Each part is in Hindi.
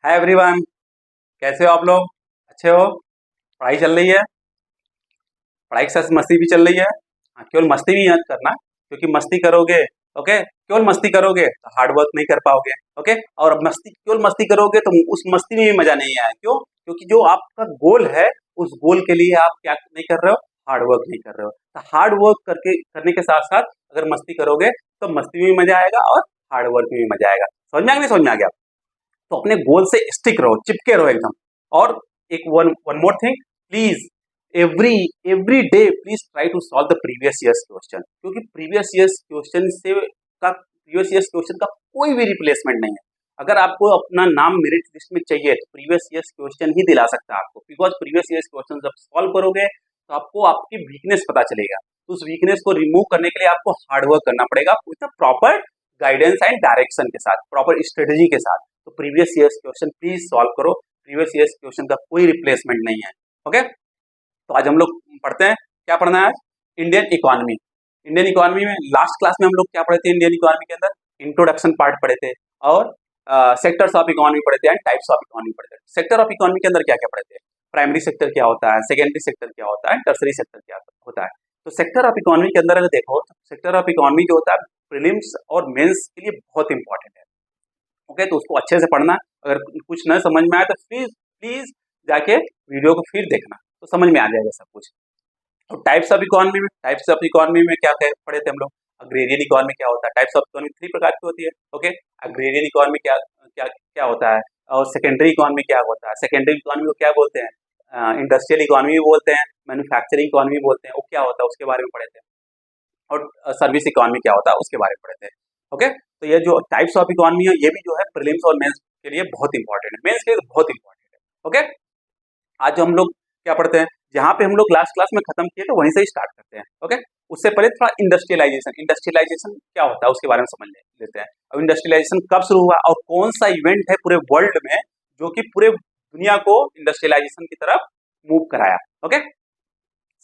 हाय एवरीवन, कैसे हो आप लोग? अच्छे हो? पढ़ाई चल रही है? पढ़ाई के साथ मस्ती भी चल रही है? हाँ, केवल मस्ती भी मत करना, क्योंकि मस्ती करोगे, ओके, केवल मस्ती करोगे तो हार्ड वर्क नहीं कर पाओगे, ओके। और अब केवल मस्ती करोगे तो उस मस्ती में भी मजा नहीं आया। क्यों? क्योंकि जो आपका गोल है, उस गोल के लिए आप क्या नहीं कर रहे हो? हार्ड वर्क नहीं कर रहे हो। तो हार्ड वर्क करके करने के साथ साथ अगर मस्ती करोगे तो मस्ती में भी मजा आएगा और हार्ड वर्क में भी मजा आएगा। समझ में आ गया? नहीं समझ में आ गया? तो अपने गोल से स्टिक रहो, चिपके रहो एकदम। और एक one one more thing, please every every day please try to solve the previous years question, क्योंकि प्रीवियस ईयर्स क्वेश्चन का कोई भी रिप्लेसमेंट नहीं है। अगर आपको अपना नाम मेरिट लिस्ट में चाहिए तो प्रीवियस ईयर्स क्वेश्चन ही दिला सकता है आपको, बिकॉज प्रीवियस ईयर्स क्वेश्चन जब सॉल्व करोगे तो आपको आपकी वीकनेस पता चलेगा। तो उस वीकनेस को रिमूव करने के लिए आपको हार्डवर्क करना पड़ेगा with proper guidance and direction के साथ, प्रॉपर स्ट्रेटेजी के साथ। तो previous years question please solve करो। प्रीवियस ईयर्स क्वेश्चन का कोई रिप्लेसमेंट नहीं है, ओके। तो आज हम लोग पढ़ते हैं, क्या पढ़ना है आज? Indian economy. इंडियन इकोनॉमी में लास्ट क्लास में हम लोग क्या पढ़े थे? इंडियन इकोनॉमी के अंदर इंट्रोडक्शन पार्ट पढ़े थे और सेक्टर्स ऑफ इकोनॉमी पढ़े थे एंड टाइप्स ऑफ इकोनॉमी पढ़े थे। सेक्टर ऑफ इकोनॉमी के अंदर क्या क्या पढ़े थे? प्राइमरी सेक्टर क्या होता है, सेकेंडरी सेक्टर क्या होता है, टर्सरी सेक्टर क्या होता है। तो सेक्टर ऑफ इकोनॉमी के अंदर अगर देखो तो सेक्टर ऑफ इकोनॉमी जो होता है प्रीलिम्स और मेंस के लिए बहुत इंपॉर्टेंट है, ओके। तो उसको अच्छे से पढ़ना। अगर कुछ न समझ में आए तो प्लीज प्लीज जाके वीडियो को फिर देखना, तो समझ में आ जाएगा सब कुछ। तो टाइप्स ऑफ इकोनॉमी में क्या पढ़े थे हम लोग? अग्रेरियन इकोनॉमी क्या होता है? टाइप्स ऑफ इकोनॉमी 3 प्रकार की होती है, ओके। अग्रेरियन इकोनॉमी क्या क्या क्या होता है? और सेकेंडरी इकोनॉमी क्या होता है? सेकेंडरी इकोनॉमी को क्या बोलते हैं? इंडस्ट्रियल इकोनॉमी भी बोलते हैं, मैन्युफैक्चरिंग इकोनॉमी बोलते हैं। वो क्या होता है उसके बारे में पढ़े थे। और सर्विस इकोनॉमी क्या होता है उसके बारे में पढ़े थे, ओके। तो ये जो टाइप्स ऑफ इकोनॉमी है ये भी जो है प्रीलिम्स और मेंस के लिए बहुत इंपॉर्टेंट है, मेंस के लिए बहुत इंपॉर्टेंट है, ओके। आज हम लोग क्या पढ़ते हैं? जहाँ पे हम लोग लास्ट क्लास में खत्म किए तो वहीं से ही स्टार्ट करते हैं, ओके। उससे पहले थोड़ा इंडस्ट्रियलाइजेशन क्या होता है उसके बारे में समझ लेते हैं। अब इंडस्ट्रियलाइजेशन कब शुरू हुआ और कौन सा इवेंट है पूरे वर्ल्ड में जो कि पूरे दुनिया को इंडस्ट्रियलाइजेशन की तरफ मूव कराया, ओके।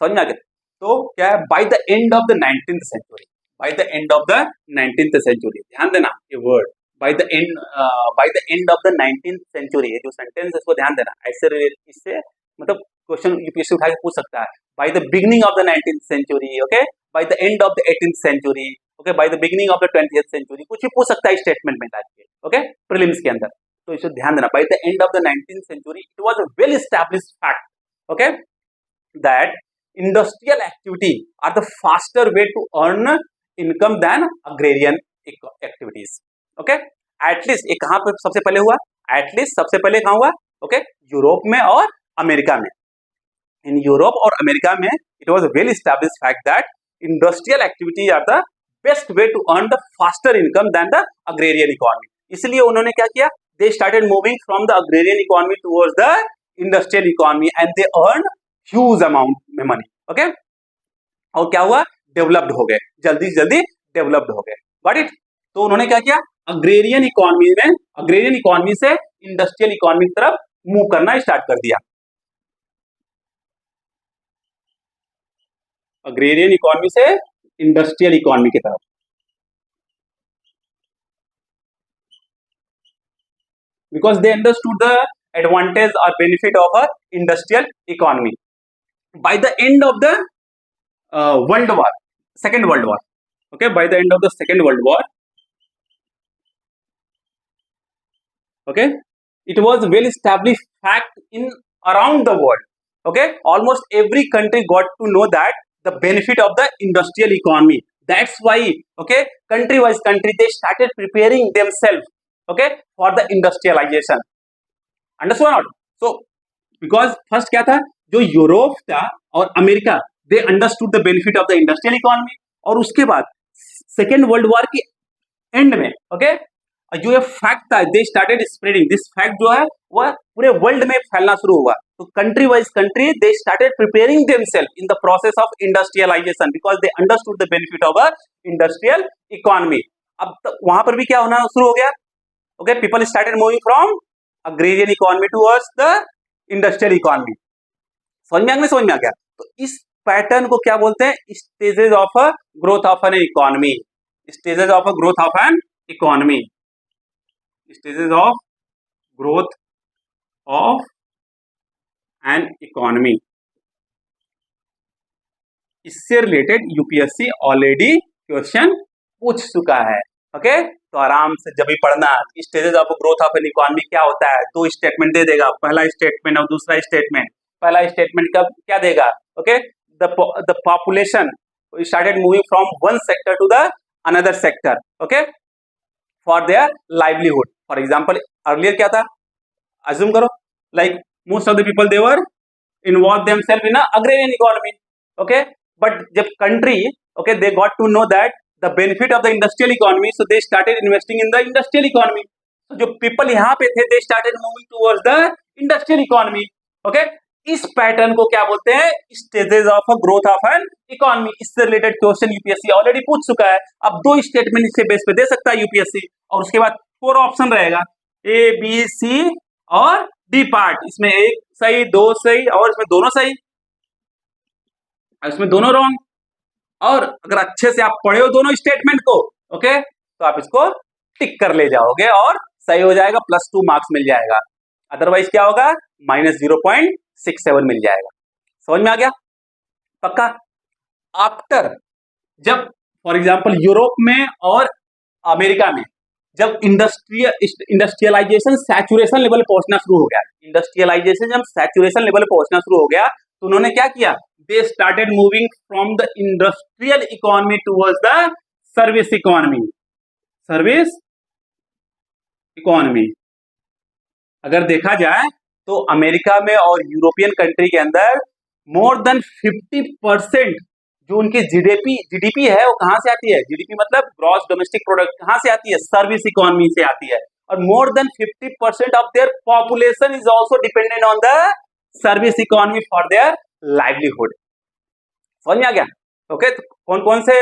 समझ में आ गया? तो क्या है? By the end of the 19th century, by the end of the 19th century, ध्यान देना ये word, by the end of the 19th century, ये जो सेंटेंस है इसको ध्यान देना। ऐसे इससे मतलब क्वेश्चन यूपीएससी उठा के पूछ सकता है, by the beginning of the 19th century, okay, by the end of the 18th century, okay, by the beginning of the 20th century, कुछ भी पूछ सकता है स्टेटमेंट में टाइप के, ओके, प्रीलिम्स के अंदर। तो इसे ध्यान देना, by the end of the 19th century it was a well established fact, okay, that industrial activity are the faster way to earn income than agrarian activities, okay। At least ये कहां पर सबसे पहले हुआ? एटलीस्ट सबसे पहले कहां हुआ? ओके, यूरोप में और अमेरिका में। इन यूरोप और अमेरिका में it was a well established fact that industrial activity are the best way to earn the faster income than the agrarian economy. इसलिए उन्होंने क्या किया? They started moving from the agrarian economy towards the industrial economy and they earn huge amount में मनी, ओके। और क्या हुआ? डेवलप्ड हो गए, जल्दी से जल्दी डेवलप्ड हो गए, गॉट इट। तो उन्होंने क्या किया? अग्रेरियन इकोनॉमी से इंडस्ट्रियल इकोनॉमी की तरफ मूव करना स्टार्ट कर दिया। अग्रेरियन इकोनॉमी से इंडस्ट्रियल इकोनॉमी की तरफ, because they understood the advantage और benefit of a industrial economy. by the end of the world war, second world war, okay, by the end of the second world war, okay, it was well established fact in around the world, okay, almost every country got to know that the benefit of the industrial economy. That's why, okay, country they started preparing themselves, okay, for the industrialization, understood or not? So because first क्या था? जो यूरोप था और America, they understood the benefit of the industrial economy. और उसके बाद सेकेंड वर्ल्ड वॉर के एंड में, ओके, जो ये फैक्ट था, they started spreading this fact, जो है वह पूरे वर्ल्ड में फैलना शुरू हुआ। तो country wise country they started preparing themselves in the process of industrialization because they understood the benefit of a industrial economy. अब वहां पर भी क्या होना शुरू हो गया? Okay, people started moving from agrarian economy towards the industrial economy. समझ में आ गया? समझ में आ गया? तो इस पैटर्न को क्या बोलते हैं? Stages of a growth of an economy, stages of a growth of an economy, stages of growth of an economy, इससे रिलेटेड यूपीएससी ऑलरेडी क्वेश्चन पूछ चुका है। ओके, तो आराम से जब भी पढ़ना stages of growth of an economy क्या होता है, दो स्टेटमेंट दे देगा, पहला स्टेटमेंट और दूसरा स्टेटमेंट। पहला स्टेटमेंट कब क्या देगा, okay, the population started moving from one sector to the another sector, okay, for their livelihood. For example earlier क्या था, अज्यूम करो like most of the people they were involve themself in agrarian economy, okay, but जब country, okay, they got to know that the benefit of the industrial economy, so they started investing in the industrial economy. तो जो पीपल यहाँ पे थे, दे started moving towards the industrial economy, okay. इस पैटर्न को क्या बोलते हैं, stages of growth of an economy. इससे रिलेटेड क्वेश्चन यूपीएससी ऑलरेडी पूछ चुका है। अब दो स्टेटमेंट इससे बेस पे दे सकता है यूपीएससी, और उसके बाद 4 ऑप्शन रहेगा, ए बी सी और डी पार्ट। इसमें एक सही, दो सही, और इसमें दोनों सही, इसमें दोनों रॉन्ग। और अगर अच्छे से आप पढ़े हो दोनों स्टेटमेंट को, ओके, तो आप इसको टिक कर ले जाओगे और सही हो जाएगा, +2 मार्क्स मिल जाएगा। अदरवाइज क्या होगा, -0.67 मिल जाएगा। समझ में आ गया, पक्का। आफ्टर, जब फॉर एग्जांपल यूरोप में और अमेरिका में जब इंडस्ट्रियलाइजेशन सैचुरेशन लेवल पहुंचना शुरू हो गया, इंडस्ट्रियलाइजेशन जब सैचुरेशन लेवल पहुंचना शुरू हो गया, तो उन्होंने क्या किया, they started moving from the industrial economy towards the service economy. Service economy अगर देखा जाए तो अमेरिका में और यूरोपियन कंट्री के अंदर मोर देन 50% जो उनकी जीडीपी है वो कहां से आती है, जीडीपी मतलब ग्रॉस डोमेस्टिक प्रोडक्ट, कहां से आती है, सर्विस इकोनॉमी से आती है। और more than 50% of their population is also dependent on the service economy for their livelihood. समझ में आ गया, ओके। तो कौन कौन से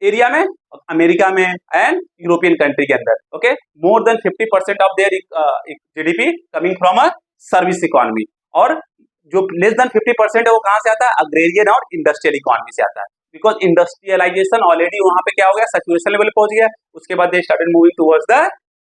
एरिया में, अमेरिका में एंड यूरोपियन कंट्री के अंदर, okay, more than 50% of their GDP coming from a service economy. और जो लेस देन 50% है वो कहां से आता है, अग्रेरियन और इंडस्ट्रियल इकोनॉमी से आता है। बिकॉज इंडस्ट्रियलाइजेशन ऑलरेडी वहां पे क्या हो गया, सैचुरेशन लेवल पहुंच गया। उसके बाद दे started moving towards the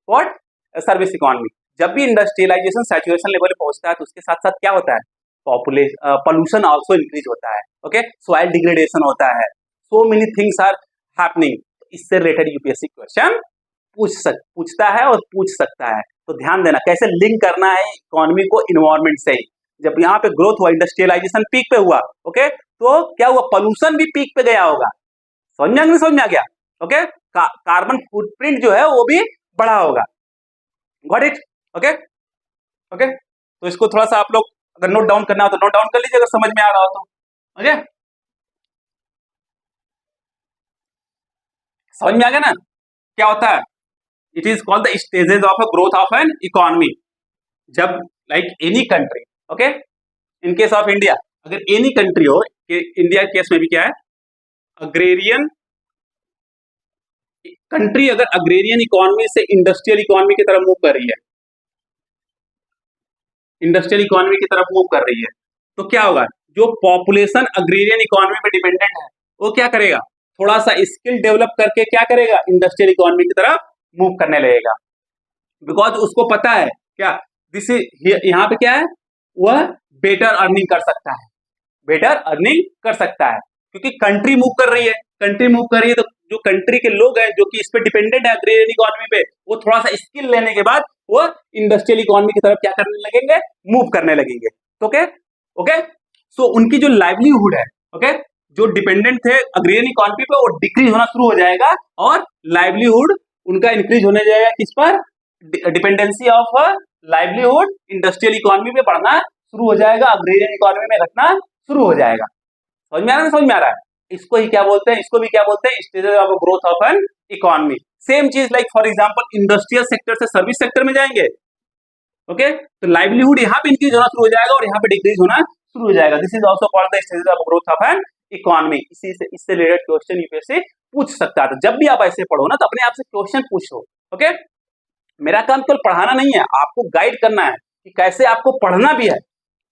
what, service economy. जब भी इंडस्ट्रियलाइजेशन सैचुरेशन लेवल पहुंचता है तो उसके साथ साथ क्या होता है, पॉल्यूशन आल्सो इंक्रीज होता है, ओके, सॉइल डिग्रेडेशन होता है, so many things are happening. इससे रिलेटेड यूपीएससी क्वेश्चन पूछता है और पूछ सकता है। तो ध्यान देना कैसे लिंक करना है इकोनॉमी को इन्वायरमेंट से। जब यहाँ पे ग्रोथ हुआ, इंडस्ट्रियलाइजेशन पीक पे हुआ, ओके, तो क्या हुआ, पोल्यूशन भी पीक पे गया होगा। समझ में नहीं, समझ में आ गया, ओके। कार्बन फुटप्रिंट जो है वो भी बढ़ा होगा। Got it, okay, okay. तो इसको थोड़ा सा आप लोग अगर नोट डाउन करना हो तो नोट डाउन कर लीजिए, अगर समझ में आ रहा हो तो, ओके। समझ में आ गया ना क्या होता है, it is called the stages of a growth of an economy. जब like any country, okay, in case of India, अगर एनी कंट्री हो, इंडिया केस में भी क्या है, अग्रेरियन कंट्री अगर अग्रेरियन इकोनॉमी से इंडस्ट्रियल इकोनॉमी की तरफ मूव कर रही है, इंडस्ट्रियल इकोनॉमी की तरफ मूव कर रही है, तो क्या होगा, जो पॉपुलेशन अग्रेरियन इकोनॉमी पे डिपेंडेंट है वो क्या करेगा, थोड़ा सा स्किल डेवलप करके क्या करेगा, इंडस्ट्रियल इकोनॉमी की तरफ मूव करने लगेगा। बिकॉज उसको पता है क्या, दिस इज यहाँ पे क्या है, वह बेटर अर्निंग कर सकता है, बेटर अर्निंग कर सकता है, क्योंकि कंट्री मूव कर रही है, कंट्री मूव कर रही है, तो जो कंट्री के लोग हैं जो कि इस पे डिपेंडेंट है अग्रेरियन इकोनॉमी पे, वो थोड़ा सा स्किल लेने के बाद वो इंडस्ट्रियल इकोनॉमी की तरफ क्या करने लगेंगे, मूव करने लगेंगे। तो ओके, ओके, सो उनकी जो लाइवलीहुड है, ओके, जो डिपेंडेंट थे अग्रेरियन इकोनॉमी पे, वो डिक्रीज होना शुरू हो जाएगा और लाइवलीहुड उनका इंक्रीज होने जाएगा किस पर, dependency of livelihood industrial economy पे बढ़ना शुरू हो जाएगा, अग्रेरियन इकोनॉमी में घटना शुरू हो जाएगा। समझ में आ रहा है, समझ में आ रहा है। इसको ही क्या बोलते हैं, इसको भी क्या बोलते हैं, stages of growth of an economy. Same चीज like for example industrial sector से सर्विस सेक्टर में जाएंगे, ओके, तो लाइवलीहुड यहाँ पे इंक्रीज होना शुरू हो जाएगा और यहाँ पे डिक्रीज होना शुरू हो जाएगा। This is also called the stages of growth of an economy. इससे रिलेटेड क्वेश्चन यूपीएससी पूछ सकता है। तो जब भी आप ऐसे पढ़ो ना तो अपने आप से क्वेश्चन पूछो, ओके। मेरा काम केवल पढ़ाना नहीं है, आपको गाइड करना है कि कैसे आपको पढ़ना भी है,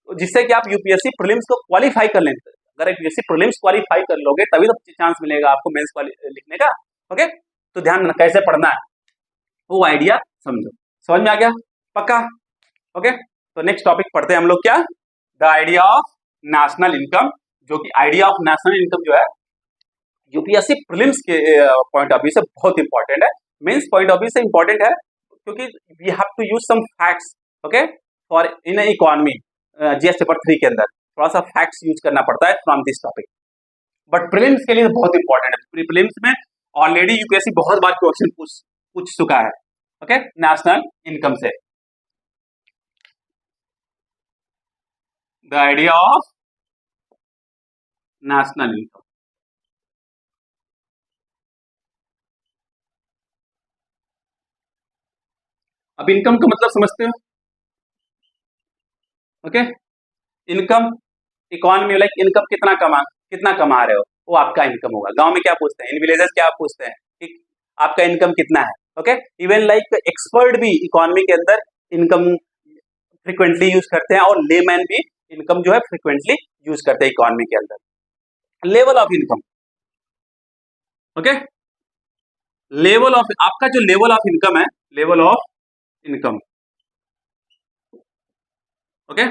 जिससे कि आप यूपीएससी प्रीलिम्स को क्वालिफाई कर लें। अगर आप यूपीएससी प्रीलिम्स क्वालिफाई कर लोगे तभी तो चांस मिलेगा आपको मेंस लिखने का, ओके। तो ध्यान रखना कैसे पढ़ना है, वो आइडिया समझो। समझ में आ गया, पक्का, ओके। तो नेक्स्ट टॉपिक पढ़ते हैं हम लोग क्या, the idea of national income, जो कि आइडिया ऑफ नेशनल इनकम जो है यूपीएससी प्रीलिम्स के पॉइंट ऑफ व्यू से बहुत इंपॉर्टेंट है, मेंस पॉइंट ऑफ व्यू से इंपॉर्टेंट है, क्योंकि we have to use some facts okay for in economy, GS paper 3 के अंदर थोड़ा सा फैक्ट्स यूज करना पड़ता है from this topic, but prelims के लिए बहुत इंपॉर्टेंट है। प्रीलिम्स में ऑलरेडी यूपीएससी बहुत बार क्वेश्चन पूछ चुका है ओके नेशनल इनकम से। The idea of national income, अब इनकम का मतलब समझते हो okay income economy like income कितना कमा रहे हो, वो आपका इनकम होगा। गांव में क्या पूछते हैं, इन विलेजेस क्या पूछते हैं कि आपका इनकम कितना है ओके। इवन लाइक एक्सपर्ट भी इकोनॉमी के अंदर इनकम फ्रिक्वेंटली यूज करते हैं, और लेमैन भी इनकम जो है फ्रिक्वेंटली यूज करते हैं इकोनॉमी के अंदर। Level of income okay, level of आपका जो लेवल ऑफ इनकम है, लेवल ऑफ इनकम ओके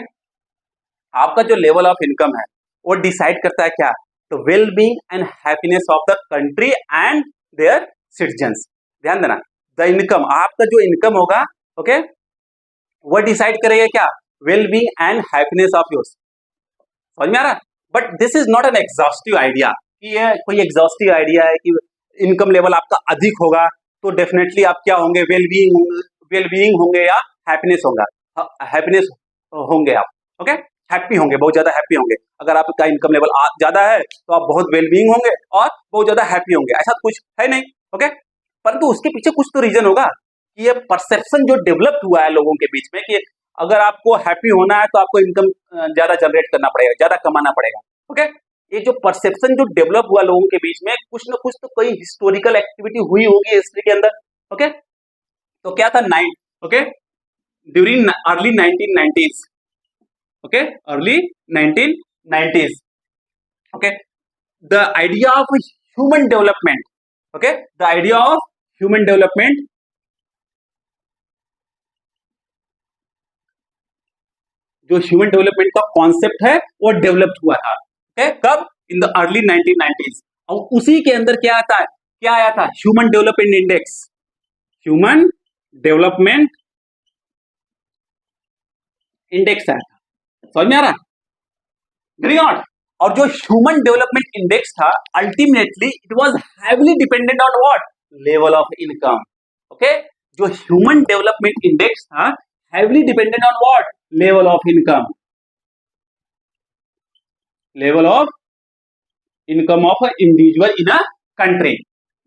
आपका जो लेवल ऑफ इनकम है वो डिसाइड करता है क्या, तो well being and happiness of the country and their citizens. ध्यान देना, द इनकम आपका जो इनकम होगा ओके वो डिसाइड करेगा क्या, well being and happiness of yours. समझ में आ रहा, but this is not an exhaustive idea कि ये कोई एग्जॉस्टिव आइडिया है कि इनकम लेवल आपका अधिक होगा तो डेफिनेटली आप क्या होंगे, वेल बीइंग होंगे या हैप्पीनेस होगा, हैप्पीनेस होंगे आप ओके हैप्पी होंगे, बहुत ज्यादा हैप्पी होंगे। अगर आपका इनकम लेवल ज्यादा है तो आप बहुत वेल बीइंग होंगे और बहुत ज्यादा हैप्पी होंगे, ऐसा कुछ है नहीं ओके। परंतु उसके पीछे कुछ तो रीजन होगा कि ये परसेप्शन जो डेवलप हुआ है लोगों के बीच में कि अगर आपको हैप्पी होना है तो आपको इनकम ज्यादा जनरेट करना पड़ेगा, ज्यादा कमाना पड़ेगा ओके। ये जो परसेप्शन जो डेवलप हुआ लोगों के बीच में, कुछ ना कुछ तो कोई हिस्टोरिकल एक्टिविटी हुई होगी हिस्ट्री के अंदर ओके। तो क्या था during early 1990s okay, early 1990s okay, the idea of human development okay, the idea of human development जो ह्यूमन डेवलपमेंट का कॉन्सेप्ट है वो डेवलप हुआ था ओके कब, इन द अर्ली 1990s। और उसी के अंदर क्या आया था human development index, human development index आया था। समझ में आ रहा है नॉट, और जो ह्यूमन डेवलपमेंट इंडेक्स था ultimately it was heavily dependent on what, level of income okay. जो ह्यूमन डेवलपमेंट इंडेक्स था heavily dependent on what, level of income, level of income of individual in a country.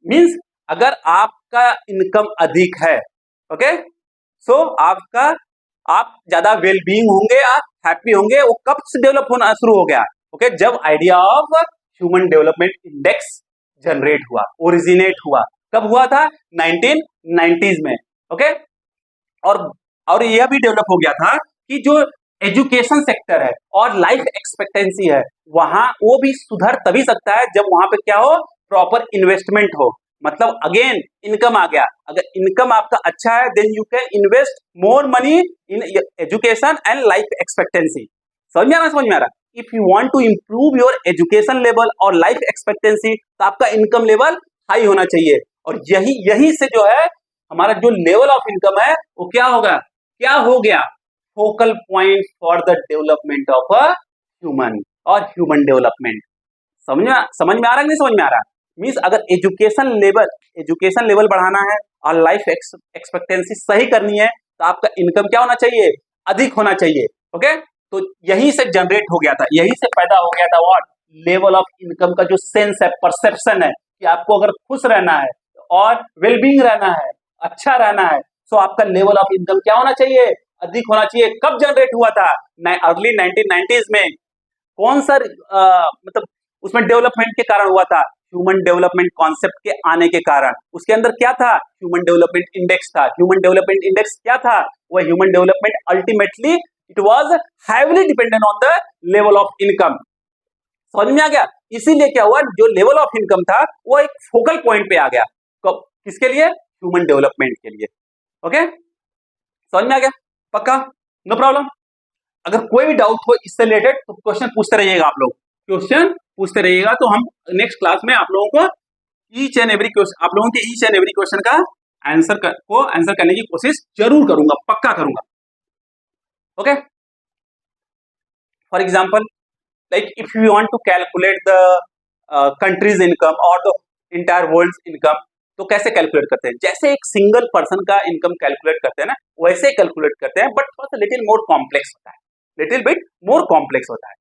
Means अगर आपका इनकम अधिक है ओके सो आप ज्यादा वेल बीइंग होंगे या हैप्पी होंगे। वो कब से डेवलप होना शुरू हो गया ओके, जब idea of human development index generate हुआ, ओरिजिनेट हुआ। कब हुआ था, 1990s में ओके। और यह भी डेवलप हो गया था कि जो एजुकेशन सेक्टर है और लाइफ एक्सपेक्टेंसी है वहां वो भी सुधर तभी सकता है जब वहां पे क्या हो, प्रॉपर इन्वेस्टमेंट हो। मतलब अगेन इनकम आ गया, अगर इनकम आपका अच्छा है then you can invest more money in education and life expectancy. समझ में आ रहा, if you want to improve your education level और लाइफ एक्सपेक्टेंसी तो आपका इनकम लेवल हाई होना चाहिए। और यही से जो है हमारा जो लेवल ऑफ इनकम है वो क्या हो गया focal point for the development of a human और ह्यूमन डेवलपमेंट। समझ में आ रहा है, नहीं समझ में आ रहा, मीन्स अगर एजुकेशन लेवल बढ़ाना है और लाइफ एक्सपेक्टेंसी सही करनी है तो आपका इनकम क्या होना चाहिए, अधिक होना चाहिए ओके। तो यही से जनरेट हो गया था, यही से पैदा हो गया था व्हाट, लेवल ऑफ इनकम का जो सेंस है, परसेप्शन है कि आपको अगर खुश रहना है और वेलबींग रहना है, अच्छा रहना है, तो आपका लेवल ऑफ इनकम क्या होना चाहिए, अधिक होना चाहिए। कब जनरेट हुआ था, अर्ली 1990s में। कौन सा मतलब उसमें डेवलपमेंट के कारण हुआ था, ह्यूमन डेवलपमेंट कॉन्सेप्ट के आने के कारण। उसके अंदर क्या था, ह्यूमन डेवलपमेंट इंडेक्स था। ह्यूमन डेवलपमेंट इंडेक्स क्या था, वह human development ultimately it was heavily dependent on the level of income. समझ में आ गया, इसीलिए क्या हुआ, जो लेवल ऑफ इनकम था वो एक फोकल पॉइंट पे आ गया। किसके लिए, ह्यूमन डेवलपमेंट के लिए ओके। समझ में आ गया, पक्का, नो प्रॉब्लम। अगर कोई भी डाउट हो इससे रिलेटेड तो क्वेश्चन पूछते रहिएगा, आप लोग क्वेश्चन पूछते रहिएगा, तो हम नेक्स्ट क्लास में आप लोगों को ईच एंड एवरी क्वेश्चन, आप लोगों के ईच एंड एवरी क्वेश्चन का आंसर करने की कोशिश जरूर करूंगा, पक्का करूंगा। Okay, for example like if you want to calculate the country's income और द इंटायर वर्ल्ड इनकम, तो कैसे कैलकुलेट करते हैं? जैसे एक सिंगल पर्सन का इनकम कैलकुलेट करते हैं ना, वैसे कैलकुलेट करते हैं, बट थोड़ा सा लिटिल मोर कॉम्प्लेक्स होता है, लिटिल बिट मोर कॉम्प्लेक्स होता है।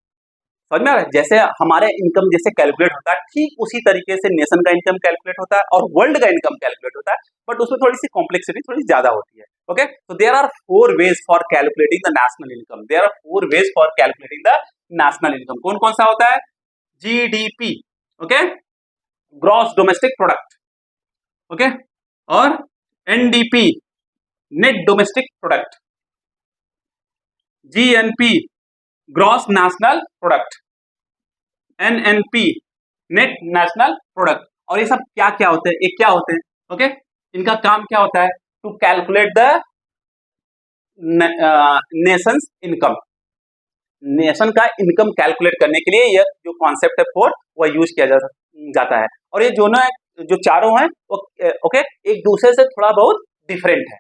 समझ में आ रहा है? जैसे हमारे इनकम जैसे कैलकुलेट होता है, ठीक उसी तरीके से नेशन का इनकम कैलकुलेट होता है और वर्ल्ड का इनकम कैलकुलेट होता है, बट उसमें थोड़ी सी कॉम्प्लेक्सिटी थोड़ी ज्यादा होती है। ओके, तो there are 4 ways for calculating the national income, there are 4 ways for calculating the national income. कौन कौन सा होता है? GDP, okay, gross domestic product, okay, और NDP, net domestic product, GNP, gross national product, NNP, net national product. और ये सब क्या क्या होते हैं? ये क्या होते हैं? ओके, इनका काम क्या होता है? To calculate the nation's income, nation का इनकम कैलकुलेट करने के लिए यह जो कॉन्सेप्ट है 4 वह यूज किया जाता है। और ये जो चारों हैं वो ओके एक दूसरे से थोड़ा बहुत डिफरेंट है।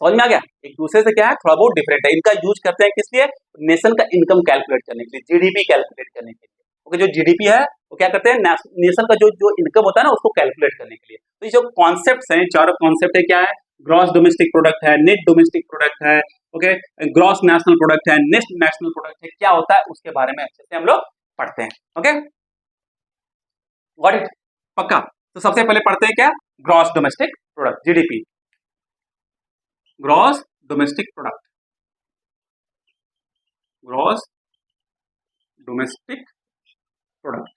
समझ में आ गया? एक दूसरे से क्या है, थोड़ा बहुत डिफरेंट है। इनका यूज करते हैं किस लिए? नेशन का इनकम कैलकुलेट करने के लिए, जीडीपी कैलकुलेट करने के लिए। ओके, जो जीडीपी है वो क्या करते हैं? नेशन का जो इनकम होता है ना उसको कैलकुलेट करने के लिए। तो ये जो कॉन्सेप्ट हैं, चारों कॉन्सेप्ट है, क्या है? ग्रॉस डोमेस्टिक प्रोडक्ट है, नेट डोमेस्टिक प्रोडक्ट है, ओके, ग्रॉस नेशनल प्रोडक्ट है, नेट नेशनल प्रोडक्ट है, क्या होता है उसके बारे में अच्छे से हम लोग पढ़ते हैं। Okay, got it? पक्का? तो सबसे पहले पढ़ते हैं क्या? Gross domestic product, GDP, gross domestic product, gross domestic product.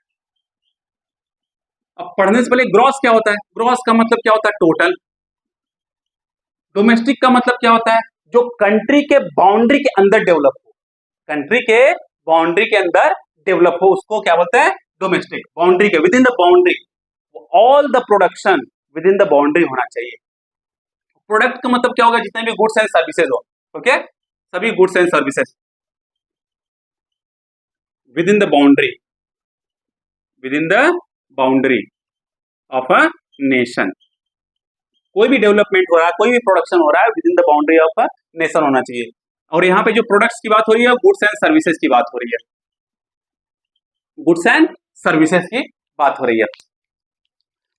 अब पढ़ने से पहले ग्रॉस क्या होता है? ग्रॉस का मतलब क्या होता है? टोटल। डोमेस्टिक का मतलब क्या होता है? जो कंट्री के बाउंड्री के अंदर डेवलप हो, कंट्री के बाउंड्री के अंदर डेवलप हो, उसको क्या बोलते हैं? डोमेस्टिक। बाउंड्री के with in the boundary, all the production with in the boundary होना चाहिए। प्रोडक्ट का मतलब क्या होगा? जितने भी गुड्स एंड सर्विसेज हो, ओके, सभी goods and services with in the boundary, with in the boundary of a nation. कोई भी डेवलपमेंट हो रहा है, कोई भी प्रोडक्शन हो रहा है, with in the boundary of a nation होना चाहिए। और यहाँ पे जो प्रोडक्ट्स की बात हो रही है, गुड्स एंड सर्विसेज की बात हो रही है, गुड्स एंड सर्विसेज की बात हो रही है।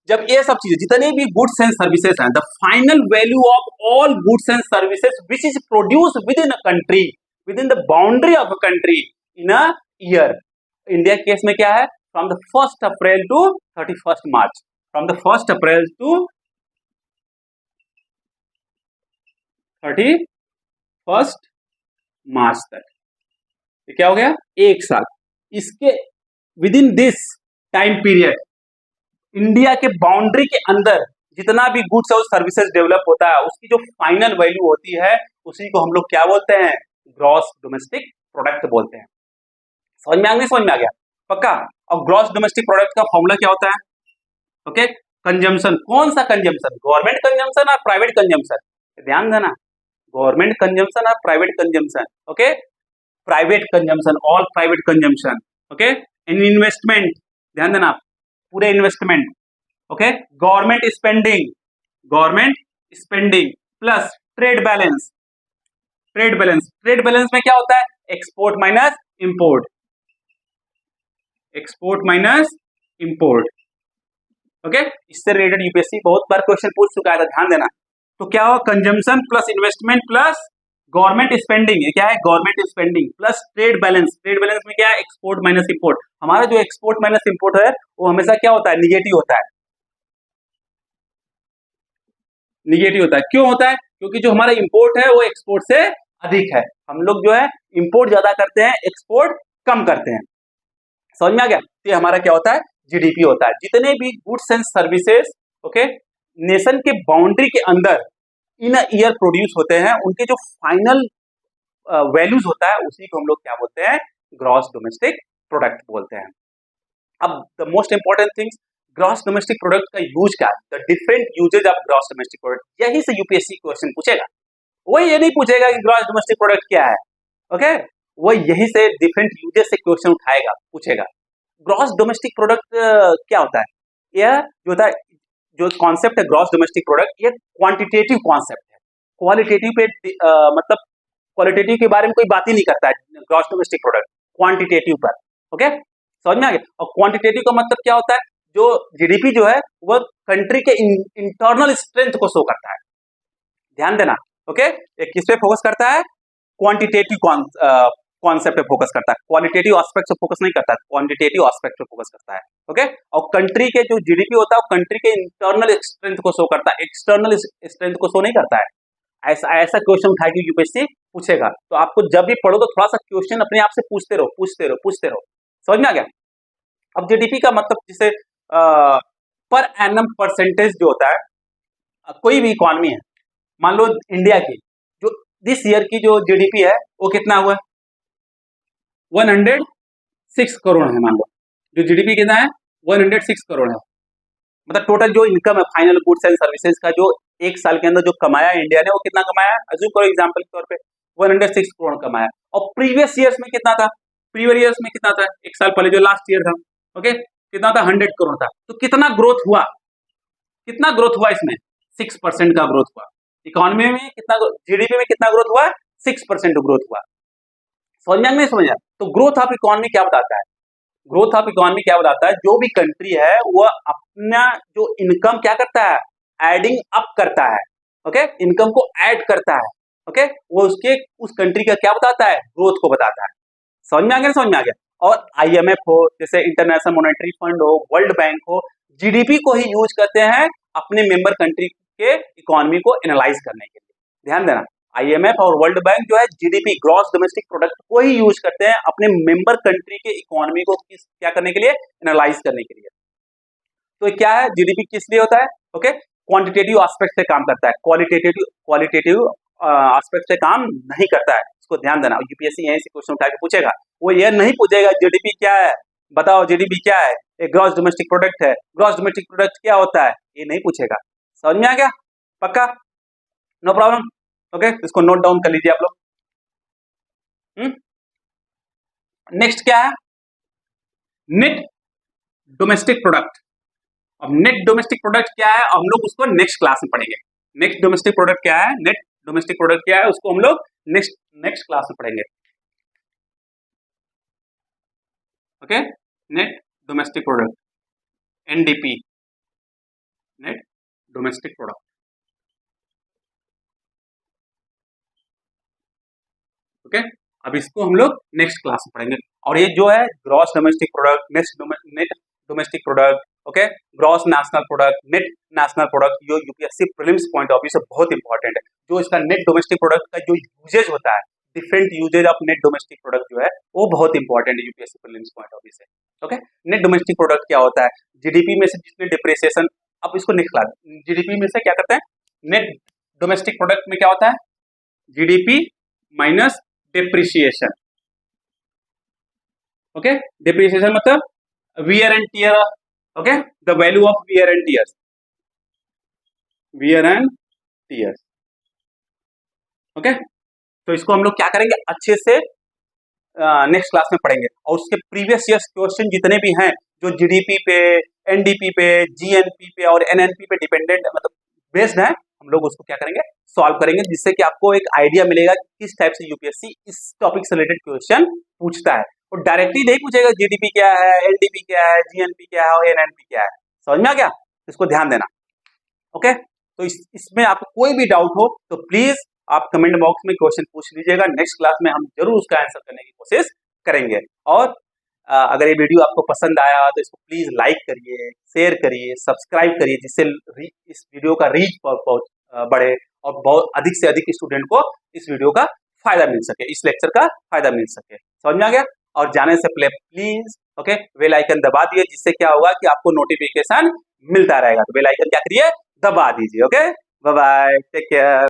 जब ये सब चीजें, जितने भी गुड्स एंड सर्विसेज हैं, the final value of all goods and services which is produce within a country, within the boundary of a country in a year. India के केस में क्या है? From the 1st April to 31st March, from the 1st April to 31st March तक, ये क्या हो गया? एक साल। इसके within this time period, India के बाउंड्री के अंदर जितना भी गुड्स और सर्विसेज डेवलप होता है, उसकी जो फाइनल वैल्यू होती है, उसी को हम लोग क्या बोलते हैं? ग्रॉस डोमेस्टिक प्रोडक्ट बोलते हैं। समझ में आ गया? समझ में आ गया? पक्का? और ग्रॉस डोमेस्टिक प्रोडक्ट का फॉर्मूला क्या होता है? Okay, consumption. कौन सा कंजम्पशन? गवर्नमेंट कंजम्पशन और प्राइवेट कंजम्पशन? ध्यान देना, गवर्नमेंट कंजम्पशन और private consumption. Okay, private consumption, all private consumption. Okay, इन इन्वेस्टमेंट, ध्यान देना, पूरे investment. Okay, government spending, government spending plus trade balance, trade balance. Trade balance में क्या होता है? Export minus import, export minus import. Okay, इससे रिलेटेड यूपीएससी बहुत बार क्वेश्चन पूछ चुका है, ध्यान देना। तो क्या हुआ? Consumption plus investment plus government spending, ये क्या है? Government spending plus trade balance. Trade balance में क्या है? Export minus import. हमारा जो एक्सपोर्ट माइनस इंपोर्ट है वो हमेशा क्या होता है? निगेटिव होता है, निगेटिव होता है। क्यों होता है? क्योंकि जो हमारा इंपोर्ट है वो एक्सपोर्ट से अधिक है। हम लोग जो है इंपोर्ट ज्यादा करते हैं, एक्सपोर्ट कम करते हैं। समझ में आ गया? तो ये हमारा क्या होता है? जीडीपी होता है। जितने भी goods and services okay nation के बाउंड्री के अंदर इन अ ईयर प्रोड्यूस होते हैं, उनके जो फाइनल वैल्यूज होता है उसी को हम लोग क्या बोलते हैं? ग्रॉस डोमेस्टिक प्रोडक्ट बोलते हैं। अब the most important things, gross domestic product का यूज क्या है? The different usages of gross domestic product, यही से यूपीएससी क्वेश्चन पूछेगा। वो ये नहीं पूछेगा कि ग्रॉस डोमेस्टिक प्रोडक्ट क्या है, ओके, वो यही से डिफरेंट यूजेस से क्वेश्चन उठाएगा, पूछेगा। ग्रॉस डोमेस्टिक प्रोडक्ट क्या होता है? यह जो होता है, जो कॉन्सेप्ट है ग्रॉस डोमेस्टिक प्रोडक्ट, ये क्वांटिटेटिव कॉन्सेप्ट है। क्वालिटेटिव पे मतलब क्वालिटेटिव के बारे में कोई बात ही नहीं करता है ग्रॉस डोमेस्टिक प्रोडक्ट, क्वांटिटेटिव पर। ओके, समझ में आ गया? और क्वांटिटेटिव का मतलब क्या होता है? जो जीडीपी जो है वो कंट्री के इंटरनल स्ट्रेंथ को शो करता है। ध्यान देना। ओके, ये किस पे फोकस करता है? क्वांटिटेटिव कॉन्सेप्ट पे फोकस करता है, क्वालिटेटिव एस्पेक्ट पे फोकस नहीं करता है, क्वांटिटेटिव एस्पेक्ट पे फोकस करता है। ओके, और कंट्री के जो जीडीपी होता है वो कंट्री के इंटरनल स्ट्रेंथ को शो करता है, एक्सटर्नल स्ट्रेंथ को शो नहीं करता है। ऐसा ऐसा क्वेश्चन उठा के यूपीएससी पूछेगा, तो आपको जब भी पढ़ो तो थोड़ा सा क्वेश्चन अपने आप से पूछते रहो, पूछते रहो, पूछते रहो। समझ में आ गया? अब जीडीपी का मतलब जिसे पर एनम परसेंटेज जो होता है, कोई भी इकॉनमी है, मान लो इंडिया की जो दिस ईयर की जो जीडीपी है वो कितना हुआ? 106 करोड़ है। मान लो जो जीडीपी कितना है, 106 करोड़ है। मतलब टोटल जो इनकम है फाइनल गुड्स एंड सर्विसेज का जो एक साल के अंदर जो कमाया इंडिया ने, वो कितना कमाया? अज्यूम करो एग्जांपल के तौर पे 106 करोड़ कमाया। और प्रीवियस ईयर्स में कितना था? प्रीवियस ईयर्स में कितना था? एक साल पहले जो लास्ट ईयर था, ओके, कितना था? 100 करोड़ था। तो कितना ग्रोथ हुआ? कितना ग्रोथ हुआ इसमें? 6% का ग्रोथ हुआ। इकोनॉमी में कितना, जीडीपी में कितना ग्रोथ हुआ? 6% ग्रोथ हुआ। समझ में नहीं समझ? तो ग्रोथ ऑफ इकोनॉमी क्या बताता है? ग्रोथ ऑफ इकोनॉमी क्या बताता है? जो भी कंट्री है वो अपना जो इनकम क्या करता है? एडिंग अप करता है। ओके, इनकम को ऐड करता है। ओके, वो उसके उस कंट्री का क्या बताता है? ग्रोथ को बताता है। समझ में आ गया? समझ में आ गया? और आईएमएफ हो, जैसे इंटरनेशनल मॉनेटरी फंड हो, वर्ल्ड बैंक हो, जीडीपी को ही यूज करते हैं अपने मेंबर कंट्री के इकोनॉमी को एनालाइज करने के लिए। ध्यान देना, आईएमएफ और वर्ल्ड बैंक जो है जीडीपी, ग्रॉस डोमेस्टिक प्रोडक्ट को ही यूज करते हैं अपने मेंबर कंट्री के इकोनॉमी को क्या करने के लिए? एनालाइज करने के लिए। तो क्या है जीडीपी? किस लिए होता है? ओके, क्वांटिटेटिव एस्पेक्ट से काम करता है, क्वालिटेटिव एस्पेक्ट से काम नहीं करता है। इसको ध्यान देना, यूपीएससी यहीं से क्वेश्चन उठा के पूछेगा। वो ये नहीं पूछेगा जीडीपी क्या है, बताओ जीडीपी क्या है, एक ग्रॉस डोमेस्टिक प्रोडक्ट है, ग्रॉस डोमेस्टिक प्रोडक्ट क्या होता है, ये नहीं पूछेगा। समझ में आ गया? पक्का? No problem. ओके, इसको नोट डाउन कर लीजिए आप लोग। नेक्स्ट क्या है? Net domestic product. अब नेट डोमेस्टिक प्रोडक्ट क्या है, हम लोग उसको नेक्स्ट क्लास में पढ़ेंगे। नेक्स्ट डोमेस्टिक प्रोडक्ट क्या है, नेट डोमेस्टिक प्रोडक्ट क्या है, उसको हम लोग नेक्स्ट क्लास में पढ़ेंगे। Okay, net domestic product, NDP, net domestic product. Okay, अब इसको हम लोग नेक्स्ट क्लास में पढ़ेंगे। और ये जो है gross domestic product, net domestic product, okay, gross national product, net national product, जो UPSC prelims point of view से बहुत इंपॉर्टेंट है। जो इसका नेट डोमेस्टिक प्रोडक्ट का जो यूजेज होता है, different usages of net domestic product जो है वो बहुत इंपॉर्टेंट है UPSC prelims point of view से। ओके, नेट डोमेस्टिक प्रोडक्ट क्या होता है? जीडीपी में से जितने डिप्रिसिएशन, अब इसको नेक्स्ट क्लास, जीडीपी में से क्या करते हैं? नेट डोमेस्टिक प्रोडक्ट में क्या होता है? GDP minus depreciation. Okay, depreciation मतलब wear and tear, okay, the value of wear and tears, wear and tears. Okay, तो इसको हम लोग क्या करेंगे? अच्छे से नेक्स्ट क्लास में पढ़ेंगे। और उसके प्रीवियस ईयर्स क्वेश्चन जितने भी हैं जो जीडीपी पे, एनडीपी पे, जीएनपी पे और एनएनपी पे डिपेंडेंट मतलब बेस्ड है, हम लोग उसको क्या करेंगे? सॉल्व करेंगे, जिससे कि आपको एक आइडिया मिलेगा कि किस टाइप से यूपीएससी इस टॉपिक से रिलेटेड क्वेश्चन पूछता है। और डायरेक्टली नहीं पूछेगा जीडीपी क्या है, एनडीपी क्या है, जीएनपी क्या है और एनएनपी क्या है। समझ में आ गया? इसको ध्यान देना। ओके, तो इसमें आपको कोई भी डाउट हो तो प्लीज आप कमेंट बॉक्स में क्वेश्चन पूछ लीजिएगा। नेक्स्ट क्लास में हम जरूर उसका आंसर करने की कोशिश करेंगे। और अगर ये वीडियो आपको पसंद आया तो इसको प्लीज लाइक करिए, शेयर करिए, सब्सक्राइब करिए, जिससे इस वीडियो का रीच बढ़े और बहुत अधिक से अधिक स्टूडेंट को इस वीडियो का फायदा मिल सके, इस लेक्चर का फायदा मिल सके। समझ में आ गया? और जाने से पहले प्लीज ओके बेल आइकन दबा दिए, जिससे क्या होगा कि आपको नोटिफिकेशन मिलता रहेगा। तो बेल आइकन क्या करिए? दबा दीजिए। Okay, bye bye, take care.